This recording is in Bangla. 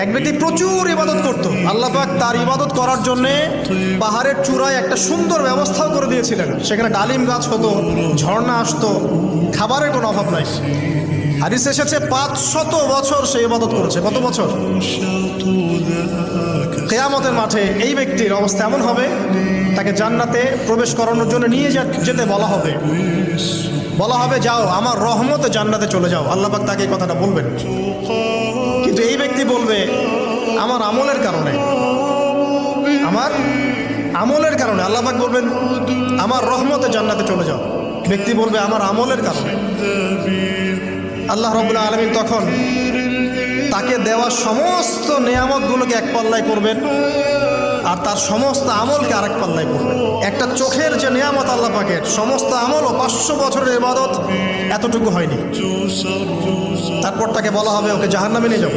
এক ব্যক্তি প্রচুর ইবাদত করত, আল্লাহ পাক তার ইবাদত করার জন্যে পাহাড়ের চূড়ায় একটা সুন্দর ব্যবস্থাও করে দিয়েছিলেন। সেখানে ডালিম গাছ হতো, ঝর্ণা আসতো, খাবারের কোনো অভাব নাই। হাদিস এসেছে 500 বছর সে ইবাদত করেছে। কত বছর? কিয়ামতের মাঠে এই ব্যক্তির অবস্থা এমন হবে, তাকে জান্নাতে প্রবেশ করানোর জন্য নিয়ে যেতে বলা হবে যাও আমার রহমতে জান্নাতে চলে যাও। আল্লাহ পাক তাকে এই কথাটা বলবেন, কিন্তু এই ব্যক্তি বলবে আমার আমলের কারণে আল্লাহ পাক বলবেন আমার রহমতে জান্নাতে চলে যাও। ব্যক্তি বলবে আমার আমলের কারণে। আল্লাহ রাব্বুল আলামিন তখন তাকে দেওয়া সমস্ত নেয়ামতগুলোকে এক পাল্লায় করবেন আর তার সমস্ত আমলকে আরেক পাল্লায় করবেন। একটা চোখের যে নেয়ামত আল্লাহ পাকের, সমস্ত আমল ও 500 বছরের ইবাদত এতটুকু হয়নি। তারপর তাকে বলা হবে ওকে জাহান্নামে নিয়ে যাও।